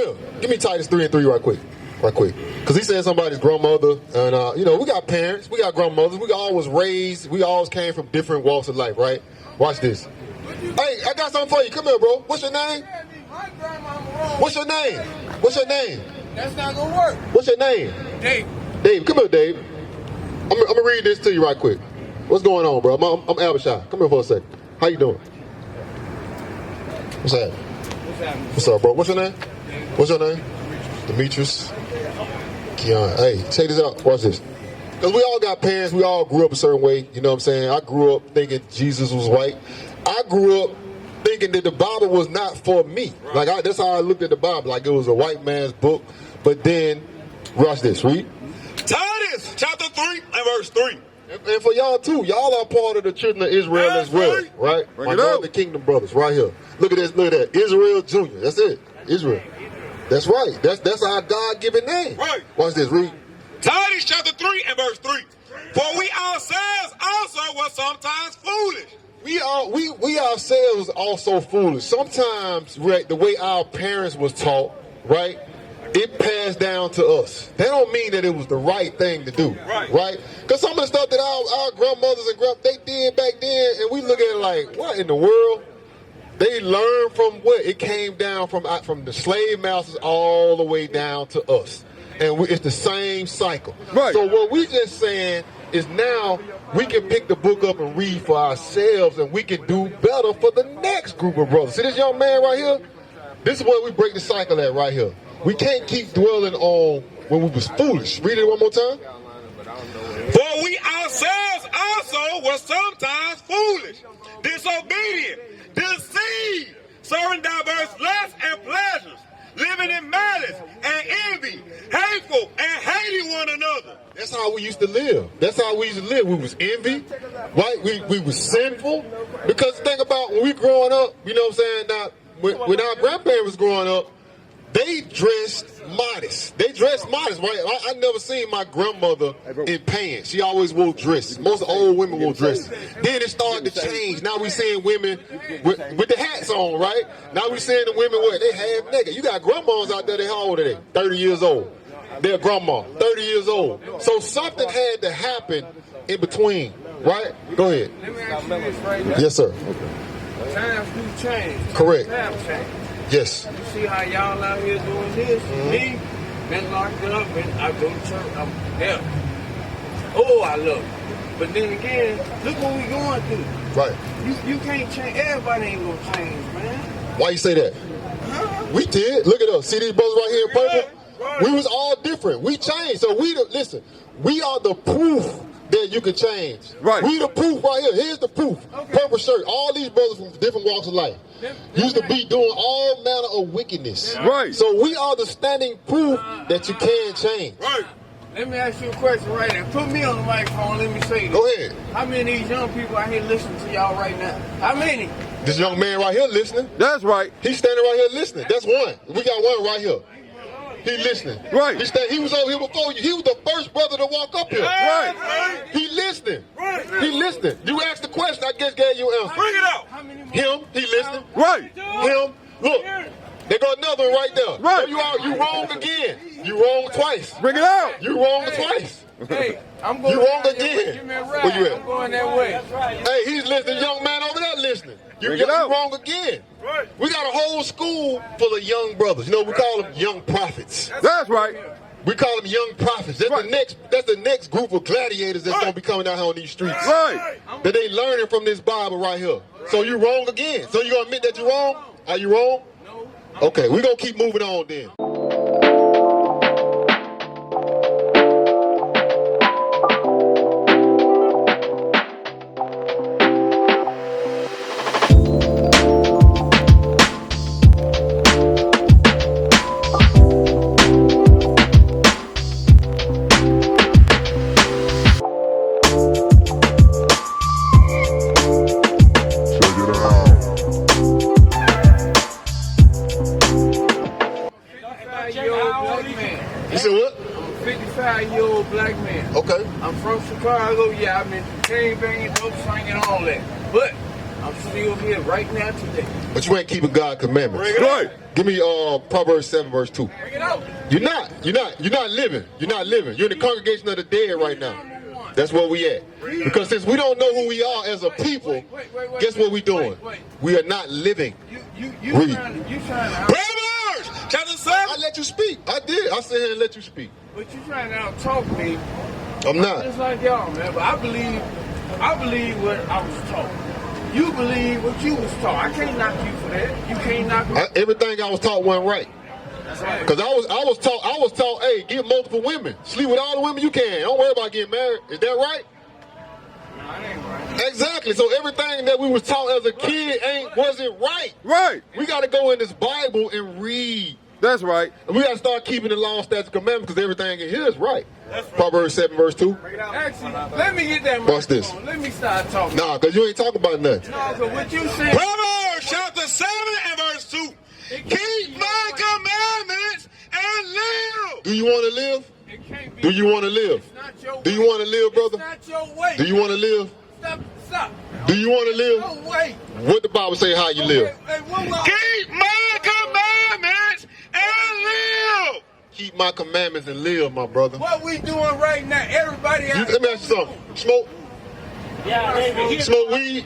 here. Give me Titus 3:3 right quick. Because he said somebody's grandmother, and you know, we got parents, we got grandmothers, we always came from different walks of life, right? Watch this. Hey, I got something for you. Come here, bro. What's your name? What's your name? What's your name? That's not gonna work. What's your name? Dave. Dave, come here, Dave. I'm gonna read this to you right quick. What's going on, bro? I'm Abishai. Come here for a second. How you doing? What's happening? What's up, bro? What's your name? What's your name? Demetrius. Keon. Hey, check this out. Watch this. Because we all got parents. We all grew up a certain way. You know what I'm saying? I grew up thinking Jesus was white. I grew up thinking that the Bible was not for me. Like, that's how I looked at the Bible. Like, it was a white man's book. But then, watch this. Read. Titus chapter 3 and verse 3. And for y'all too, y'all are part of the children of Israel as well, right? My Northern Kingdom brothers, right here. Look at this, look at that. Israel Junior. That's it. Israel. That's right. That's our God-given name. Right. Watch this, read. Titus chapter 3 and verse 3. For we ourselves also were sometimes foolish. We ourselves also foolish. Sometimes, right, the way our parents was taught, right? It passed down to us. That don't mean that it was the right thing to do, right? Because some of the stuff that our grandmothers and they did back then, and we look at it like, what in the world? They learned from what? It came down from the slave masters all the way down to us. And it's the same cycle. Right. So what we just saying is now we can pick the book up and read for ourselves, and we can do better for the next group of brothers. See this young man right here? This is where we break the cycle at right here. We can't keep dwelling on when we was foolish. Read it one more time. For we ourselves also were sometimes foolish, disobedient, deceived, serving diverse lusts and pleasures, living in malice and envy, hateful and hating one another. That's how we used to live. That's how we used to live. We was envy, right? We was sinful. Because think about when we growing up, you know what I'm saying? Now, when our grandparents was growing up, they dressed modest. They dressed modest, right? I never seen my grandmother in pants. She always wore dresses. Most old women wore dresses. Then it started to change. Now we seeing women with the hats on, right? Now we seeing the women where they half naked. You got grandmas out there, they how old are they? 30 years old. They're grandma, 30 years old. So something had to happen in between, right? Go ahead. Let me ask you this right now. Yes, sir. Times do change. Correct. Times change. Yes. You see how y'all out here doing this? Me, been locked up, and I go to church. I'm there. Oh, I love it. But then again, look what we going through. Right. You can't change. Everybody ain't gonna change, man. Why you say that? We did. Look at us. See these brothers right here in purple? Right. We was all different. We changed. So listen, we are the proof that you can change. Right. We the proof right here. Here's the proof. Okay. Purple shirt. All these brothers from different walks of life used to be doing all manner of wickedness. Right. So we are the standing proof that you can change. Right. Let me ask you a question right now. Put me on the microphone. Let me say this. Go ahead. How many of these young people out here listening to y'all right now? How many? This young man right here listening. That's right. He's standing right here listening. That's one. We got one right here. He listening. Right. He was over here before you. He was the first brother to walk up here. Right. He listening. He listening. You asked the question, I guess gave you an answer. Bring it out. Him, he listening. Right. Him, look. There go another one right there. Right. So you wrong again. You wrong twice. Bring it out. You wrong twice. Hey, I'm going. You wrong again. Give me a ride. Where you at? I'm going that way. Hey, he's listening. Young man over there listening. You out. wrong again. Right. We got a whole school full of young brothers. You know, we call them young prophets. That's right. We call them young prophets. That's the next group of gladiators that's gonna be coming out here on these streets. Right. That they learning from this Bible right here. So you wrong again. So you gonna admit that you're wrong? Are you wrong? No. Okay, we're gonna keep moving on then. You said what? I'm a 55-year-old black man. Okay. I'm from Chicago. Yeah, I've been chain banging, dope slinging, all that. But I'm still still here right now today. But you ain't keeping God's commandments. Right. Give me Proverbs 7 verse 2. Bring it out. You're not living. You're not living. You're in the congregation of the dead right now. That's where we at. Because since we don't know who we are as a people, guess what we doing? We are not living. You Read. trying to Proverbs chapter 7. I let you speak. I did. I said here and let you speak. but you trying to out talk me. I'm not. Just like y'all, man. But I believe what I was taught. You believe what you was taught. I can't knock you for that. You can't knock me. Everything I was taught wasn't right. That's right. Because I was taught, hey, get multiple women. Sleep with all the women you can. Don't worry about getting married. Is that right? No, it ain't right. Exactly. So everything that we was taught as a kid wasn't right. Right. We got to go in this Bible and read. That's right. And we got to start keeping the law, statutes, and commandments because everything in here is right. Proverbs 7 verse 2. Actually, let me get that Watch this. microphone. Let me start talking. Nah, because you ain't talking about nothing. No, because what you saying. Proverbs chapter 7 and verse 2. Keep my commandments and live. Do you want to live? It can't be. Do you want to live? It's not your Do you way. want to live, brother? It's not your way. Do you want to live? Stop. Do you want to live? No way. What the Bible say how you live? Hey, what Keep my commandments and live. Keep my commandments and live, my brother. What we doing right now? Everybody out Let me ask you something. Smoke? Smoke weed?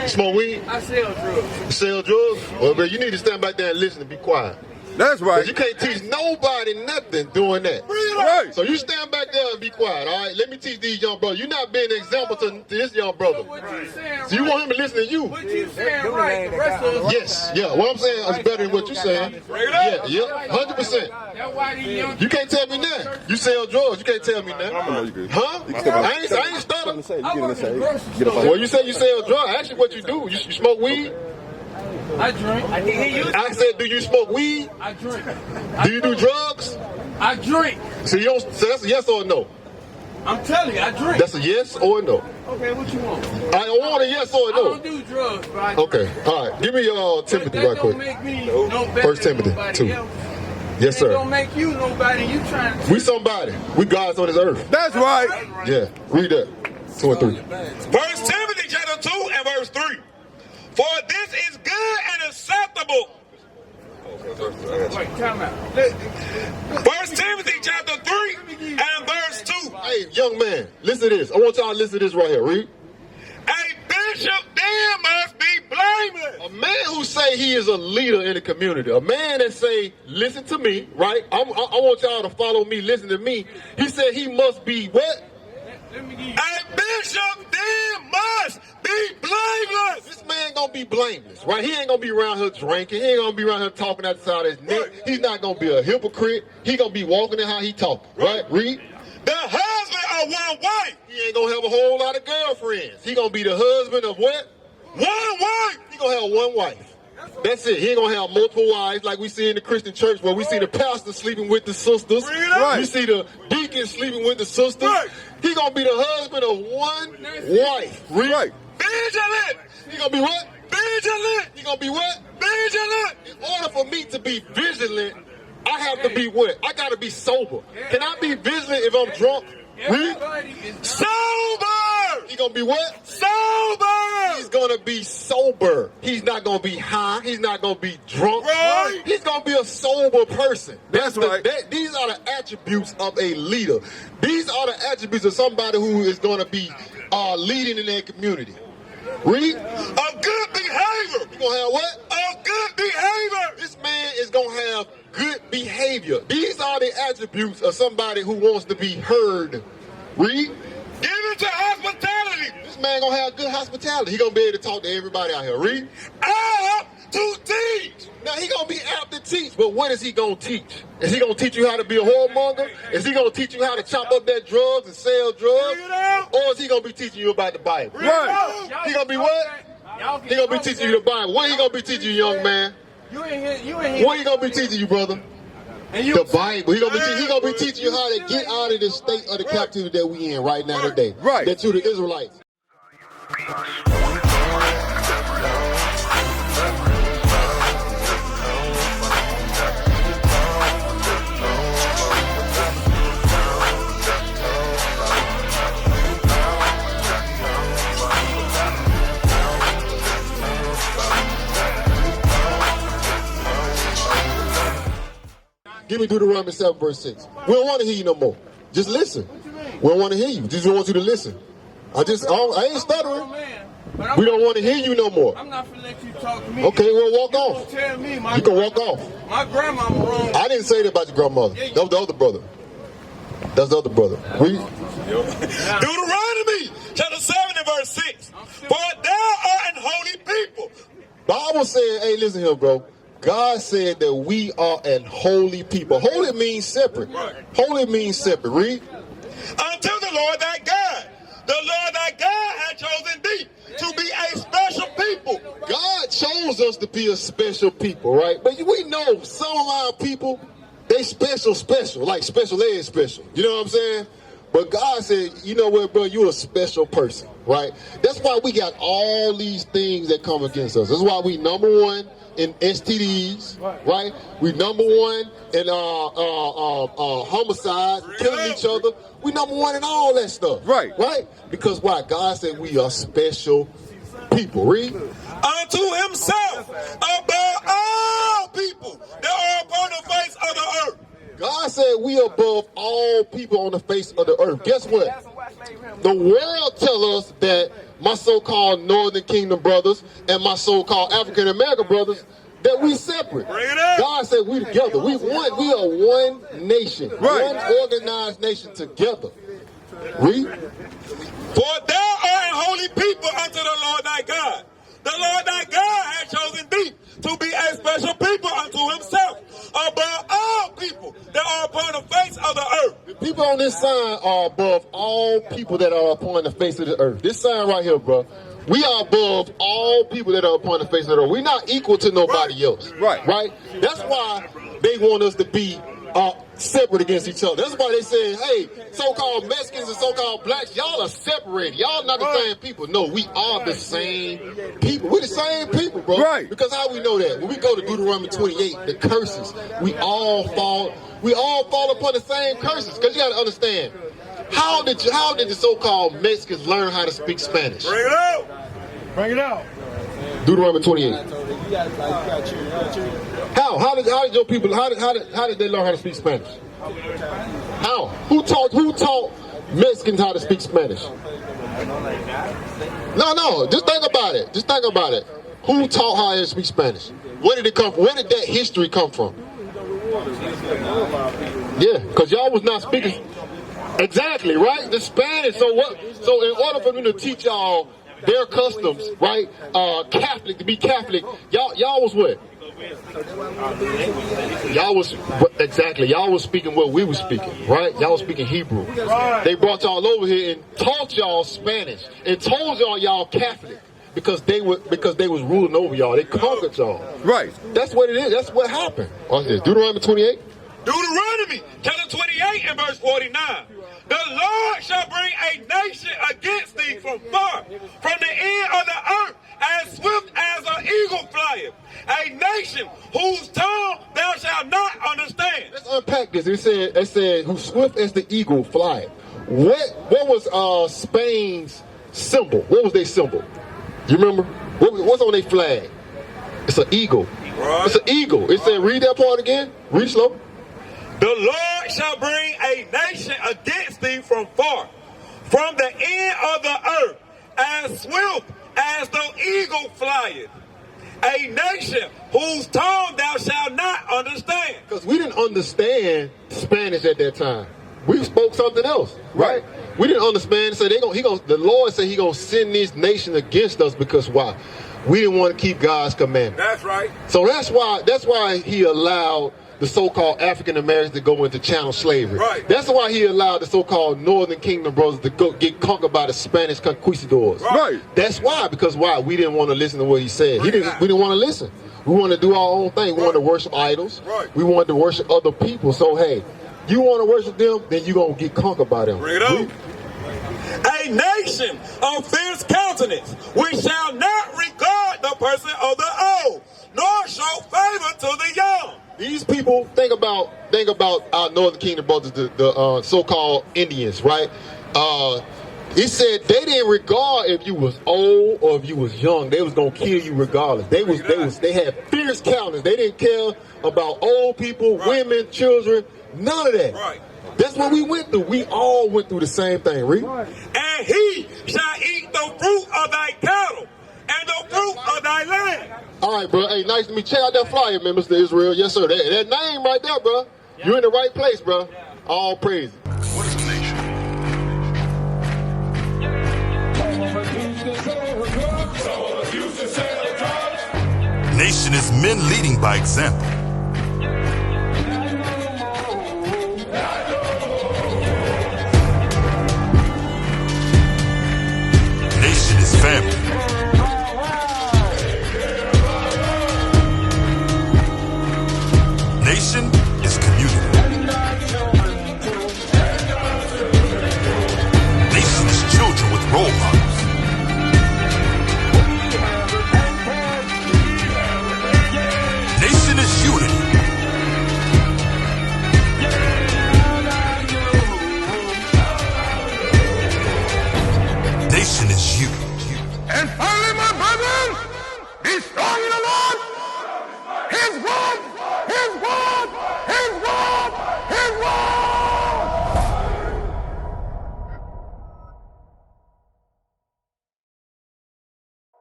Smoke weed? I sell drugs. You sell drugs? Well, bro, you need to stand back there and listen and be quiet. That's right. Because you can't teach nobody nothing doing that. Right. So you stand back there and be quiet, all right? Let me teach these young brothers. You're not being an example to this young brother. So what you saying? So you want him to listen to you? What you saying right? The rest of us. Yes, yeah. What I'm saying is better than what you're saying. Yeah, 100%. That's why these young You can't tell me nothing. You sell drugs. You can't tell me nothing. know you good. Huh? I ain't stuttering. I work in the grocery store. Well, you say you sell drugs. Actually, what you do? You smoke weed? I drink. I said, do you smoke weed? I drink. Do you do drugs? I drink. So you don't. So that's a yes or a no. I'm telling you, I drink. That's a yes or a no. Okay, what you want? I want a yes or a I don't no. do drugs, bro. I Okay. All right. Give me Timothy that right don't quick. make me no better First than Timothy nobody 2. else. Yes, It sir. don't make you nobody. You trying to. We somebody. We gods on this earth. That's right. Yeah. Read that. 2 and 3. First Timothy chapter 2 and verse 3. For this is good and acceptable. Wait, time out. First Timothy chapter 3 and verse 2. Hey, young man, listen to this. I want y'all to listen to this right here. Read. A bishop then must be blameless. A man who say he is a leader in the community, a man that say, listen to me, right? I want y'all to follow me, listen to me. He said he must be what? Let me give you. A bishop then must be blameless. This man gonna be blameless, right? He ain't gonna be around here drinking. He ain't gonna be around here talking out the side of his neck. He's not gonna be a hypocrite. He gonna be walking in how he talking, right? Read. The husband of one wife. He ain't gonna have a whole lot of girlfriends. He gonna be the husband of what? One wife. He gonna have one wife. That's it. He ain't gonna have multiple wives like we see in the Christian church where we see the pastor sleeping with the sisters. Right. We see the deacon sleeping with the sisters. Right. He gonna be the husband of one wife. Read. Right. Vigilant. He gonna be what? Vigilant. He gonna be what? Vigilant. In order for me to be vigilant, I have to be what? I gotta be sober. Can I be vigilant if I'm drunk? Read. Everybody is. Sober. He gonna be what? Sober. He's gonna be sober. He's not gonna be high. He's not gonna be drunk. Right. He's gonna be a sober person. That's right. These are the attributes of a leader. These are the attributes of somebody who is gonna be leading in their community. Read. Of good behavior. You gonna have what? Of good behavior. This man is gonna have good behavior. These are the attributes of somebody who wants to be heard. Read. Given to hospitality. This man gonna have good hospitality. He gonna be able to talk to everybody out here. Read. Apt to teach. Now he gonna be apt to teach, but what is he gonna teach? Is he gonna teach you how to be a whoremonger? Is he gonna teach you how to chop up that drugs and sell drugs? Or is he gonna be teaching you about the Bible? Right. He gonna be what? He gonna be teaching you the Bible. What he gonna be teaching you, young man? You ain't here. You ain't here. What he gonna be teaching you, brother? And you. The Bible. He gonna be teaching you how to get out of the state of the captivity that we in right now today. Right. That you the Israelites. Give me Deuteronomy 7 verse 6. We don't want to hear you no more. Just listen. We don't want to hear you. Just want you to listen. I ain't stuttering. We don't want to hear you no more. I'm not gonna let you talk to me. Okay, well, walk off. Tell me, you can walk off. My grandmama wrong. I didn't say that about your grandmother. That was the other brother. That's the other brother. Read. Deuteronomy chapter 7 and verse 6. For thou art an holy people. Bible said, hey, listen here, bro. God said that we are an holy people. Holy means separate. Holy means separate. Read. Unto the Lord thy God. The Lord thy God hath chosen thee to be a special people. God chose us to be a special people, right? But we know some of our people, they special, like special ed special. You know what I'm saying? But God said, you know what, bro, you're a special person, right? That's why we got all these things that come against us. That's why we number one in STDs, right? We number one in homicide, killing each other. We number one in all that stuff, right? Because why? God said we are special people. Read. Unto himself above all people that are upon the face of the earth. God said we are above all people on the face of the earth. Guess what? The world tell us that my so-called Northern Kingdom brothers and my so-called African American brothers, that we separate. God said we together. We one. We are one nation. One organized nation together. Read. For thou art an holy people unto the Lord thy God. The Lord thy God hath chosen thee to be a special people unto himself above all people that are upon the face of the earth. The people on this sign are above all people that are upon the face of the earth. This sign right here, bro. We are above all people that are upon the face of the earth. We're not equal to nobody else. Right? That's why they want us to be separate against each other. That's why they say, hey, so-called Mexicans and so-called blacks, y'all are separated. Y'all not the same people. No, we are the same people. We're the same people, bro. Because how we know that? When we go to Deuteronomy 28, the curses, we all fall upon the same curses. Because you got to understand, how did the so-called Mexicans learn how to speak Spanish? Bring it out. Bring it out. Deuteronomy 28. How did your people? How did they learn how to speak Spanish? How? Who taught Mexicans how to speak Spanish? No. Just think about it. Who taught how to speak Spanish? Where did it come from? Where did that history come from? Yeah, because y'all was not speaking. Exactly, right? The Spanish. So what? So in order for me to teach y'all their customs, right? Catholic, to be Catholic, y'all was what? Y'all was speaking what we were speaking, right? Y'all was speaking Hebrew. They brought y'all over here and taught y'all Spanish and told y'all Catholic because they was ruling over y'all. They conquered y'all. Right. That's what it is. That's what happened. Watch this. Deuteronomy 28. Deuteronomy chapter 28 and verse 49. The Lord shall bring a nation against thee from far, from the end of the earth, as swift as an eagle flieth. A nation whose tongue thou shalt not understand. Let's unpack this. It said, who swift as the eagle flieth. What was Spain's symbol? What was their symbol? You remember? What's on their flag? It's an eagle. It's an eagle. It said, read that part again. Read it slow. The Lord shall bring a nation against thee from far, from the end of the earth, as swift as the eagle flieth. A nation whose tongue thou shalt not understand. Because we didn't understand Spanish at that time. We spoke something else, right? We didn't understand. So the Lord said He gonna send this nation against us because why? We didn't want to keep God's commandments. That's right. So that's why He allowed the so-called African Americans to go into chattel slavery. Right. That's why He allowed the so-called Northern Kingdom brothers to get conquered by the Spanish conquistadors. Right. That's why. Because why? We didn't want to listen to what He said. We didn't want to listen. We wanted to do our own thing. We wanted to worship idols. Right. We wanted to worship other people. So hey, you want to worship them, then you're gonna get conquered by them. Bring it up. A nation of fierce countenance, we shall not regard the person of the old, nor show favor to the young. These people, think about our Northern Kingdom brothers, the so-called Indians, right? He said they didn't regard if you was old or if you was young. They was gonna kill you regardless. They had fierce countenance. They didn't care about old people, women, children, none of that. Right. That's what we went through. We all went through the same thing, Reed. And he shall eat the fruit of thy cattle and the fruit of thy land. All right, bro. Hey, nice to meet you. Check out that flyer, man, Mr. Israel. Yes, sir. That name right there, bro. You're in the right place, bro. All praise. What is a nation? Nation is men leading by example. Nation is family. Nation is community. Nation is children with role models. Nation is unity. Nation is you. And finally, my brethren, be strong in the Lord, His word,